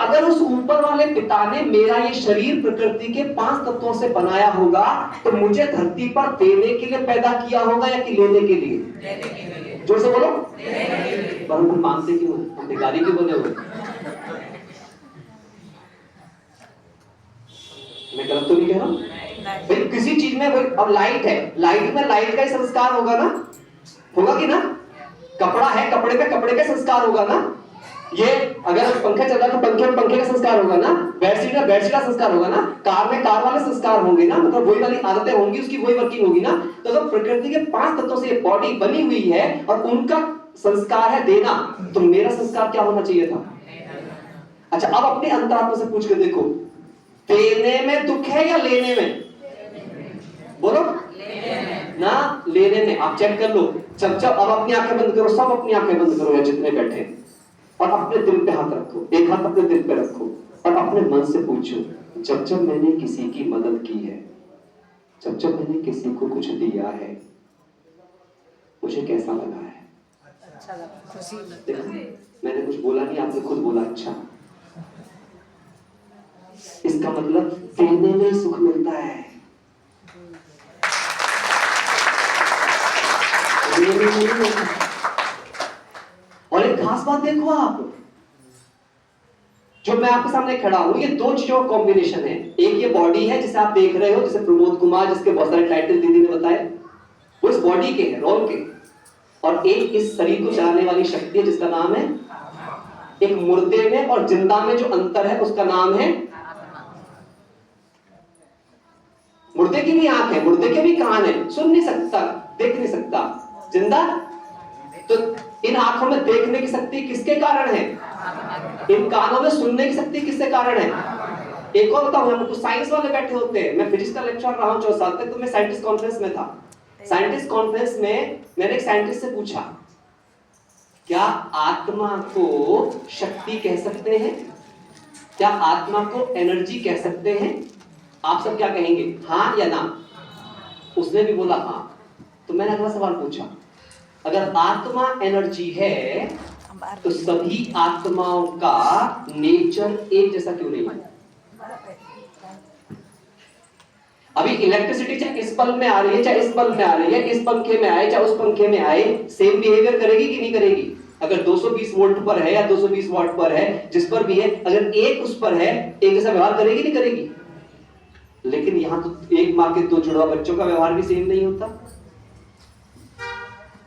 अगर उस ऊपर वाले पिता ने मेरा ये शरीर प्रकृति के 5 तत्वों से बनाया होगा तो मुझे धरती पर देने के लिए पैदा किया होगा या कि लेने के लिए? जोर से बोलो। पर हम मानते क्यों? हम भिखारी क्यों बने हुए? मैं गलत तो नहीं कह रहा हूं भाई? किसी चीज में भाई, अब लाइट है, लाइट में लाइट का ही संस्कार होगा ना, होगा कि ना? कपड़ा है, कपड़े पे कपड़े का संस्कार होगा ना? ये अगर पंखा चल रहा है तो पंखे में पंखे का संस्कार होगा ना? बेडशीट में बेडशीट का संस्कार होगा ना? कार में कार वाले संस्कार होंगे ना? मतलब वही वाली आदतें होंगी, उसकी वही वर्किंग होगी ना? तो अगर प्रकृति के 5 तत्वों से ये बॉडी बनी हुई है और उनका संस्कार है देना, तो मेरा संस्कार क्या होना चाहिए था? अच्छा, अब अपने अंतरात्मा से पूछ के देखो, देने में दुख है या लेने में? बोलो ना, लेने में। आप चेक कर लो, जब जब अब अपनी आंखें बंद करो, सब अपनी आंखें बंद करो, या जितने बैठे हैं, और अपने दिल पे हाथ रखो, एक हाथ अपने दिल पे रखो और अपने मन से पूछो, जब जब मैंने किसी की मदद की है, जब जब मैंने किसी को कुछ दिया है, मुझे कैसा लगा है? अच्छा लगा, खुशी लगी। मैंने कुछ बोला नहीं, आपने खुद बोला अच्छा। इसका मतलब देने में सुख मिलता है। और एक खास बात देखो आप, जो मैं आपके सामने खड़ा हूं, ये 2 चीजों का कॉम्बिनेशन है। एक ये बॉडी है जिसे आप देख रहे हो, जिसे प्रमोद कुमार, जिसके बहुत सारे टाइटल दीदी ने बताए, वो इस बॉडी के है, रोल के। और एक इस शरीर को चलाने वाली शक्ति है जिसका नाम है, एक मुर्दे में और जिंदा में जो अंतर है उसका नाम है, मुर्दे की भी आंख है, मुर्दे के भी कान है, सुन नहीं सकता, देख नहीं सकता। जिंदा तो इन आंखों में देखने की शक्ति किसके कारण है? इन कानों में सुनने की शक्ति किसके कारण है? एक और बताऊं, हम कुछ साइंस वाले बैठे होते हैं, मैं फिजिक्स का लेक्चर रहा हूं 4 साल तक, तो मैं साइंटिस्ट कॉन्फ्रेंस में था। साइंटिस्ट कॉन्फ्रेंस में मैंने एक साइंटिस्ट से पूछा, क्या आत्मा को शक्ति कह सकते हैं? क्या आत्मा को एनर्जी कह सकते हैं? आप सब क्या कहेंगे, हाँ या ना? उसने भी बोला हाँ। तो मैंने अगला सवाल पूछा, अगर आत्मा एनर्जी है तो सभी आत्माओं का नेचर एक जैसा क्यों नहीं है? अभी इलेक्ट्रिसिटी चाहे इस बल्ब में आ रही है, चाहे इस बल्ब में आ रही है, इस पंखे में आए चाहे उस पंखे में आए, सेम बिहेवियर करेगी कि नहीं करेगी? अगर 220 वोल्ट पर है या 220 वाट पर है, जिस पर भी है, अगर एक उस पर है, एक जैसा व्यवहार करेगी नहीं करेगी? लेकिन यहां तो एक मां के 2 जुड़वा बच्चों का व्यवहार भी सेम नहीं होता।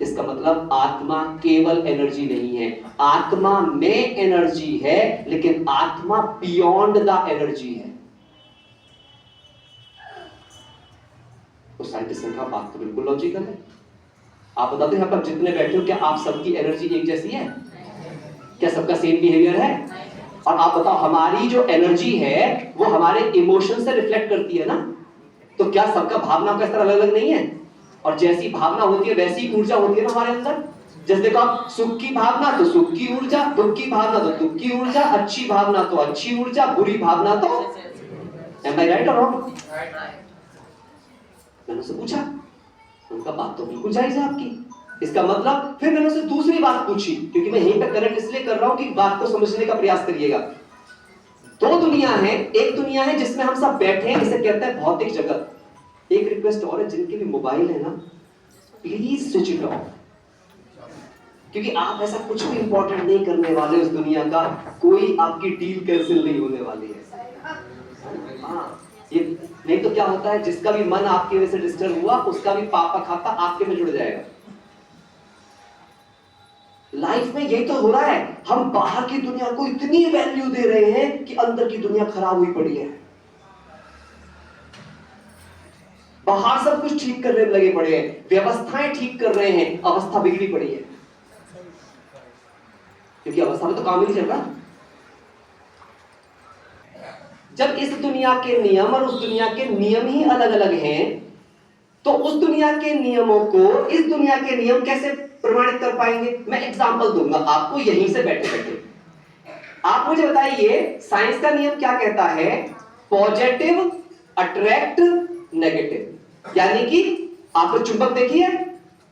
इसका मतलब आत्मा केवल एनर्जी नहीं है, आत्मा में एनर्जी है, लेकिन आत्मा बियॉन्ड द एनर्जी है। तो साइंटिस्ट ने कहा बात तो बिल्कुल लॉजिकल है। आप बता दो, यहां पर जितने बैठे हो, क्या आप सबकी एनर्जी एक जैसी है? क्या सबका सेम बिहेवियर है? और आप बताओ, हमारी जो एनर्जी है वो हमारे इमोशन से रिफ्लेक्ट करती है ना? तो क्या सबका भावना का स्तर अलग अलग नहीं है? और जैसी भावना होती है वैसी ऊर्जा होती है ना हमारे अंदर। जैसे देखो आप, सुख की भावना तो सुख की ऊर्जा, दुख की भावना तो दुख की ऊर्जा, अच्छी भावना तो अच्छी ऊर्जा, बुरी भावना तो, एम आई राइट और रॉन्ग? मैंने उससे पूछा, उनका बात तो बिल्कुल जायज है आपकी। इसका मतलब फिर मैंने उससे दूसरी बात पूछी, क्योंकि मैं यहीं पे कनेक्ट इसलिए कर रहा हूं कि बात को समझने का प्रयास करिएगा। 2 दुनिया है, एक दुनिया है जिसमें हम सब बैठे हैं, इसे कहते हैं भौतिक जगत। एक रिक्वेस्ट और है, जिनके भी मोबाइल है ना, प्लीज स्विच इट ऑफ, क्योंकि आप ऐसा कुछ भी इंपॉर्टेंट नहीं करने वाले उस दुनिया का, कोई आपकी डील कैंसिल नहीं होने वाली है। हाँ, ये नहीं तो क्या होता है, जिसका भी मन आपकी वजह से डिस्टर्ब हुआ, उसका भी पापा खाता आपके में जुड़ जाएगा। लाइफ में यही तो हो रहा है, हम बाहर की दुनिया को इतनी वैल्यू दे रहे हैं कि अंदर की दुनिया खराब हुई पड़ी है। बाहर सब कुछ ठीक करने में लगे पड़े हैं, व्यवस्थाएं ठीक कर रहे हैं, अवस्था बिगड़ी पड़ी है, क्योंकि अवस्था में तो काम ही नहीं चल रहा। जब इस दुनिया के नियम और उस दुनिया के नियम ही अलग अलग हैं, तो उस दुनिया के नियमों को इस दुनिया के नियम कैसे प्रमाणित कर पाएंगे? मैं एग्जांपल दूंगा आपको यहीं से बैठे बैठे। आप मुझे बताइए, साइंस का नियम क्या कहता है? Positive attract negative. यानी कि आपने चुंबक देखी है,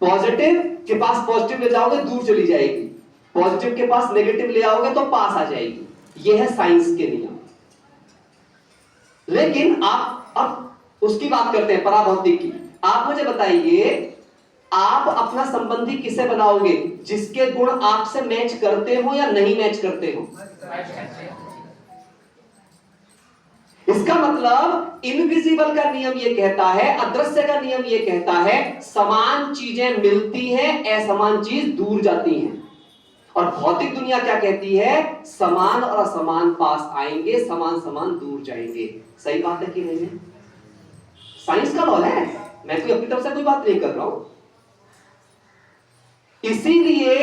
पॉजिटिव के पास पॉजिटिव ले जाओगे दूर चली जाएगी, पॉजिटिव के पास नेगेटिव ले आओगे तो पास आ जाएगी। ये है साइंस के नियम। लेकिन आप अब उसकी बात करते हैं, पराभौतिक की। आप मुझे बताइए, आप अपना संबंधी किसे बनाओगे? जिसके गुण आपसे मैच करते हो या नहीं मैच करते हो? इसका मतलब इनविजिबल का नियम यह कहता है, अदृश्य का नियम यह कहता है, समान चीजें मिलती हैं, असमान चीज दूर जाती हैं। और भौतिक दुनिया क्या कहती है? समान और असमान पास आएंगे, समान समान दूर जाएंगे। सही बात है कि नहीं है? साइंस का लॉ है, मैं कोई अपनी तरफ से कोई बात नहीं कर रहा हूं। इसीलिए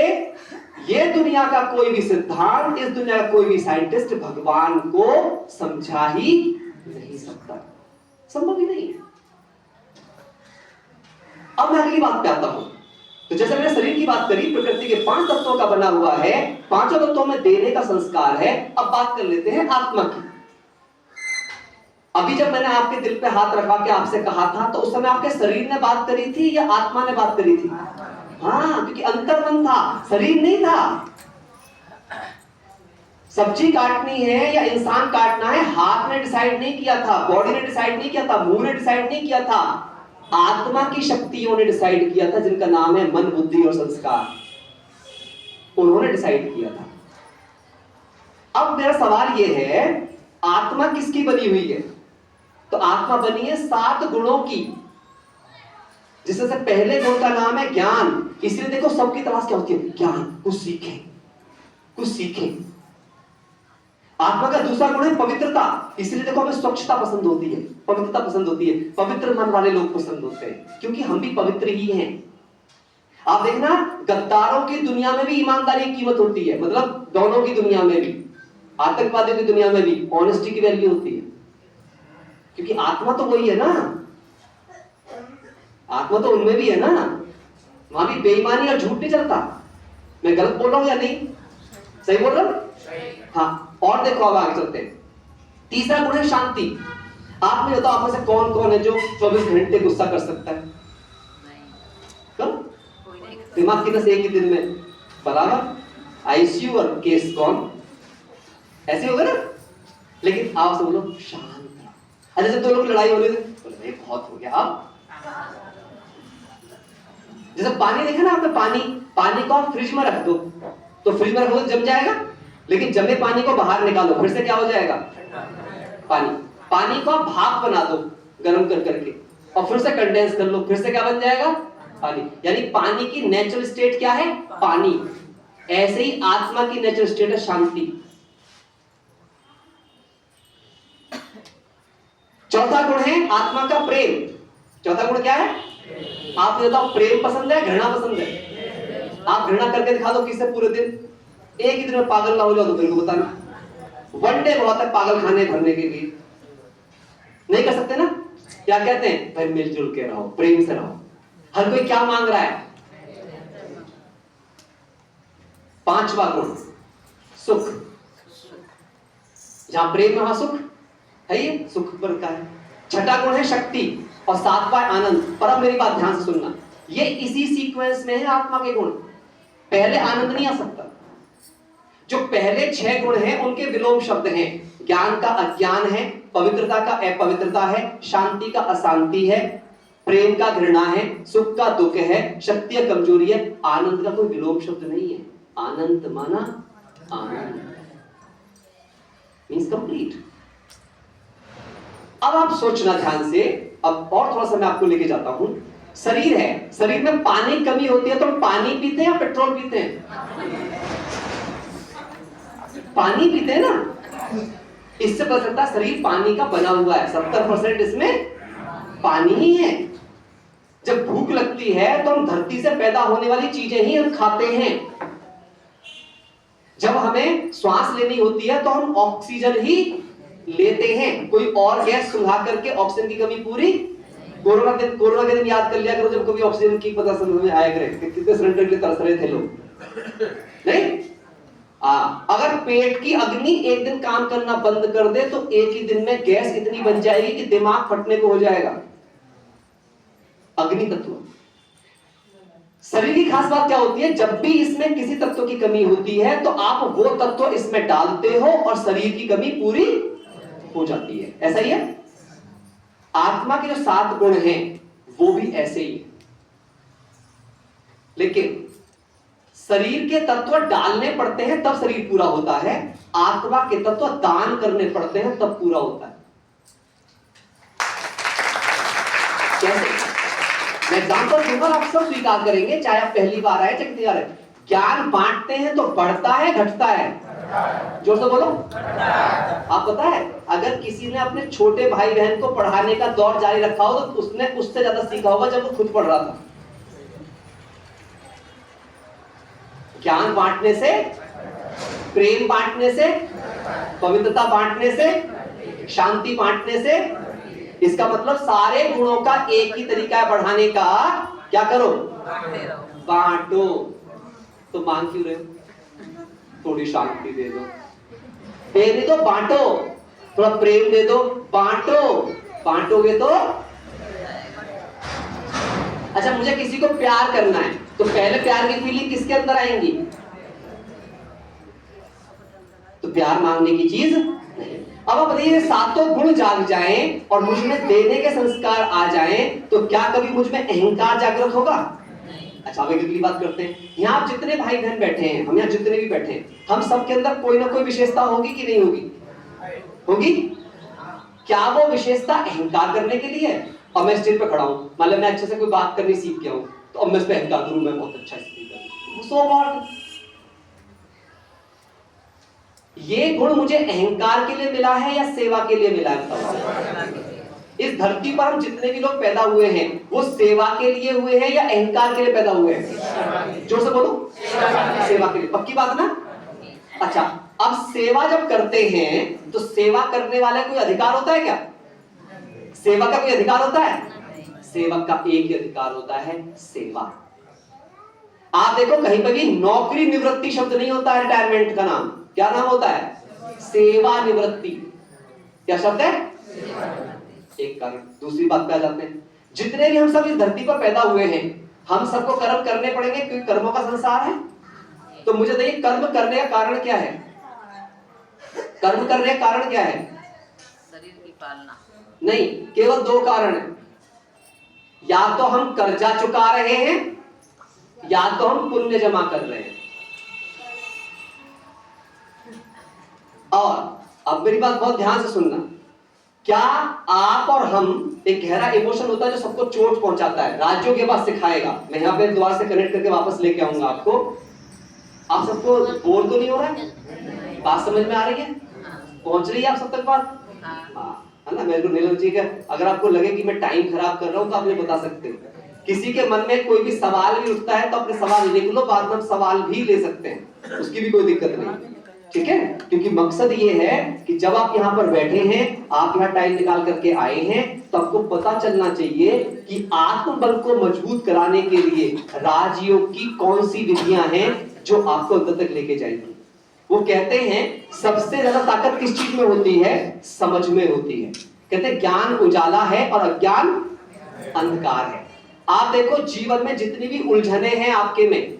ये दुनिया का कोई भी सिद्धांत, इस दुनिया का कोई भी साइंटिस्ट भगवान को समझा ही नहीं सकता, संभव ही नहीं है। अब मैं अगली बात पे आता हूं। तो जैसे मैंने शरीर की बात करी, प्रकृति के 5 तत्वों का बना हुआ है, 5 तत्वों में देने का संस्कार है। अब बात कर लेते हैं आत्मा की। अभी जब मैंने आपके दिल पे हाथ रखा के आपसे कहा था, तो उस समय आपके शरीर ने बात करी थी या आत्मा ने बात करी थी? हाँ, क्योंकि अंतर्मन था, शरीर नहीं था। सब्जी काटनी है या इंसान काटना है, हाथ ने डिसाइड नहीं किया था, बॉडी ने डिसाइड नहीं किया था, मुंह ने डिसाइड नहीं किया था, आत्मा की शक्तियों ने डिसाइड किया था, जिनका नाम है मन, बुद्धि और संस्कार। उन्होंने डिसाइड किया था। अब मेरा सवाल यह है, आत्मा किसकी बनी हुई है? तो आत्मा बनी है 7 गुणों की, जिसमें से पहले गुण का नाम है ज्ञान। इसलिए देखो, सबकी तलाश क्या होती है? ज्ञान, कुछ सीखें, कुछ सीखें। आत्मा का दूसरा गुण है पवित्रता। इसलिए देखो, हमें स्वच्छता पसंद होती है, पवित्रता पसंद होती है, पवित्र मन वाले लोग पसंद होते हैं, क्योंकि हम भी पवित्र ही हैं। आप देखना, गद्दारों की दुनिया में भी ईमानदारी की कीमत होती है, मतलब दोनों की दुनिया में भी, आतंकवादियों की दुनिया में भी ऑनेस्टी की वैल्यू होती है, क्योंकि आत्मा तो वही है ना, आत्मा तो उनमें भी है ना। वहां भी बेईमानी और झूठ नहीं चलता। मैं गलत बोल रहा हूं या नहीं? सही बोल रहा हूं? हाँ। और देखो, अब आगे चलते हैं। तीसरा गुण है शांति। आप में बताओ, आप में से कौन कौन है जो 24 घंटे गुस्सा कर सकता है? दिमाग की नस एक ही दिन में बराबर। आईसीयू और केस कौन? ऐसे होगा ना। लेकिन आप सब लोग शांत। अच्छा, जब 2 लोग लड़ाई हो रही थी, बहुत हो गया। अब जैसे पानी देखा ना आपने, पानी को आप फ्रिज में रख दो, तो फ्रिज में रखो तो जम जाएगा, लेकिन जमे पानी को बाहर निकालो, फिर से क्या हो जाएगा? पानी को आप भाप बना दो गर्म कर करके, और फिर से कंडेंस कर लो, फिर से क्या बन जाएगा? पानी। यानी पानी की नेचुरल स्टेट क्या है? पानी। ऐसे ही आत्मा की नेचुरल स्टेट है शांति। चौथा गुण है आत्मा का प्रेम। चौथा गुण क्या है? आप ये बताओ, प्रेम पसंद है, घृणा पसंद है? आप घृणा करके दिखा दो किसे पूरे दिन, एक ही दिन में पागल ना हो जाओ तो मेरे को बताना। 1 डे बहुत है पागल खाने भरने के लिए। नहीं कर सकते ना? क्या कहते हैं? भाई मिलजुल के रहो, प्रेम से रहो। हर कोई क्या मांग रहा है? 5वां गुण सुख। जहां प्रेम वहां सुख है, ये सुख बनता है। 6वां गुण है शक्ति, और 7वां आनंद। पर अब मेरी बात ध्यान से सुनना, ये इसी सीक्वेंस में है आत्मा के गुण। पहले आनंद नहीं आ सकता। जो पहले 6 गुण हैं उनके विलोम शब्द हैं। ज्ञान का अज्ञान है, पवित्रता का अपवित्रता है, शांति का अशांति है, प्रेम का घृणा है, सुख का दुख है, शक्ति का कमजोरी है। आनंद का कोई विलोम शब्द नहीं है। आनंद माना आनंद, मींस कंप्लीट। अब आप सोचना ध्यान से। अब और थोड़ा सा मैं आपको लेके जाता हूं। शरीर है, शरीर में पानी की कमी होती है तो हम पानी पीते हैं या पेट्रोल पीते हैं? पानी पीते हैं ना। इससे पता चलता है शरीर पानी का बना हुआ है। 70% इसमें पानी ही है। जब भूख लगती है तो हम धरती से पैदा होने वाली चीजें ही हम खाते हैं। जब हमें श्वास लेनी होती है तो हम ऑक्सीजन ही लेते हैं, कोई और गैस सुलगा करके ऑक्सीजन की कमी पूरी। कोरोना के दिन याद कर लिया करो, जब कभी ऑक्सीजन की पता समझ में आया करे, कितने सिलेंडर के लिए तरस रहे थे लोग, नहीं? अगर पेट की अग्नि एक दिन काम करना बंद कर दे तो एक ही दिन में गैस इतनी बन जाएगी कि दिमाग फटने को हो जाएगा। अग्नि तत्व। शरीर की खास बात क्या होती है, जब भी इसमें किसी तत्व की कमी होती है तो आप वो तत्व इसमें डालते हो और शरीर की कमी पूरी हो जाती है। ऐसा ही है। आत्मा के जो 7 गुण हैं वो भी ऐसे ही है, लेकिन शरीर के तत्व डालने पड़ते हैं तब शरीर पूरा होता है, आत्मा के तत्व दान करने पड़ते हैं तब पूरा होता है। कैसे? मैं एग्जाम्पल दूंगा, आप सब स्वीकार करेंगे, चाहे आप पहली बार आए चाहे कितनी बार आए। ज्ञान बांटते हैं तो बढ़ता है घटता है? जोर से बोलो। आप पता है, अगर किसी ने अपने छोटे भाई बहन को पढ़ाने का दौर जारी रखा हो तो उसने उससे ज्यादा सीखा होगा जब वो खुद पढ़ रहा था। ज्ञान बांटने से, प्रेम बांटने से, पवित्रता बांटने से, शांति बांटने से, इसका मतलब सारे गुणों का एक ही तरीका है बढ़ाने का। क्या करो? बांटो। तो मांग क्यों रहे हो? थोड़ी शांति दे दो, दे दो, बांटो। थोड़ा प्रेम दे दो, बांटो। बांटोगे तो अच्छा, मुझे किसी को प्यार करना है तो पहले प्यार की फीलिंग किसके अंदर आएंगी? तो प्यार मांगने की चीज नहीं। अब आप बताइए, 7 गुण जाग जाएं और मुझ में देने के संस्कार आ जाएं तो क्या कभी मुझ में अहंकार जागृत होगा? अच्छा, अब एक अगली बात करते हैं। यहाँ आप जितने भाई बहन बैठे हैं, हम यहाँ जितने भी बैठे हैं, हम सबके अंदर कोई ना कोई विशेषता होगी कि नहीं होगी? होगी। क्या वो विशेषता अहंकार करने के लिए है? और मैं स्टेज पे खड़ा हूं, मतलब मैं अच्छे से कोई बात करनी सीख गया हूं, तो अब मैं इस पे अहंकार करूं, मैं बहुत अच्छा स्पीकर हूं, सो व्हाट? ये गुण मुझे अहंकार के लिए मिला है या सेवा के लिए मिला है? इस धरती पर हम जितने भी लोग पैदा हुए हैं वो सेवा के लिए हुए हैं या अहंकार के लिए पैदा हुए हैं? जोर से बोलो। सेवा के लिए। पक्की बात ना? अच्छा, अब सेवा जब करते हैं तो सेवा करने वाले कोई अधिकार होता है क्या? सेवा का कोई अधिकार होता है? सेवक का एक ही अधिकार होता है, सेवा। आप देखो कहीं पर भी नौकरी निवृत्ति शब्द नहीं होता है। रिटायरमेंट का नाम क्या नाम होता है? सेवा निवृत्ति। क्या शब्द है? एक कारण। दूसरी बात पे आ जाते हैं, जितने भी हम सब इस धरती पर पैदा हुए हैं हम सबको कर्म करने पड़ेंगे क्योंकि कर्मों का संसार है। तो मुझे देखिए, कर्म करने का कारण क्या है? कर्म करने का कारण क्या है? शरीर की पालना नहीं, केवल 2 कारण है। या तो हम कर्जा चुका रहे हैं या तो हम पुण्य जमा कर रहे हैं। और अब मेरी बात बहुत ध्यान से सुनना, क्या आप और हम, एक गहरा इमोशन होता है जो सबको चोट पहुंचाता है, राज्यों के पास सिखाएगा, मैं यहाँ पे द्वार से कनेक्ट करके वापस लेके आऊंगा आपको। आप सबको बोर तो नहीं हो रहा है? बात समझ में आ रही है? पहुंच रही है आप सब तक बात? हाँ, है ना? मेरे को नीलम जी का, अगर आपको लगे कि मैं टाइम खराब कर रहा हूँ तो आप मुझे बता सकते हो। किसी के मन में कोई भी सवाल भी उठता है तो अपने सवाल लिख लो, बाद में सवाल भी ले सकते हैं, उसकी भी कोई दिक्कत नहीं। ठीक है? क्योंकि मकसद ये है कि जब आप यहाँ पर बैठे हैं, आप यहाँ टाइम निकाल करके आए हैं, तो आपको पता चलना चाहिए कि आत्मबल को मजबूत कराने के लिए राजयोग की कौन सी विधियां हैं जो आपको अंत तक लेके जाएंगी। वो कहते हैं सबसे ज्यादा ताकत किस चीज में होती है? समझ में होती है। कहते हैं ज्ञान उजाला है और अज्ञान अंधकार है। आप देखो जीवन में जितनी भी उलझने हैं आपके में,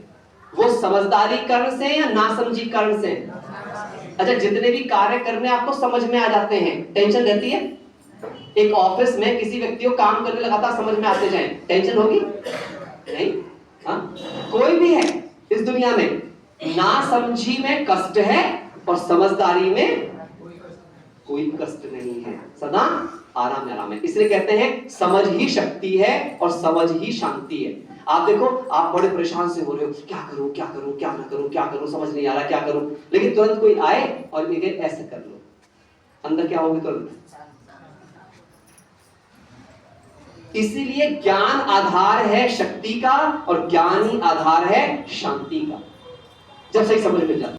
वो समझदारी कारण से या नासमझी कारण से? अच्छा, जितने भी कार्य करने आपको समझ में आ जाते हैं, टेंशन रहती है? एक ऑफिस में किसी व्यक्ति को काम करने लगातार समझ में आते जाए, टेंशन होगी? नहीं। हाँ, कोई भी है इस दुनिया में, नासमझी में कष्ट है और समझदारी में कोई कष्ट नहीं है, सदा आराम आराम है। इसलिए कहते हैं समझ ही शक्ति है और समझ ही शांति है। आप देखो, आप बड़े परेशान से हो रहे हो, क्या करूं क्या करूं क्या ना करूं, क्या करूं समझ नहीं आ रहा, क्या करूं, लेकिन तुरंत कोई आए और ये ऐसे कर लो, अंदर क्या होगी तुरंत? इसीलिए ज्ञान आधार है शक्ति का और ज्ञान ही आधार है शांति का। जब सही समझ में जाता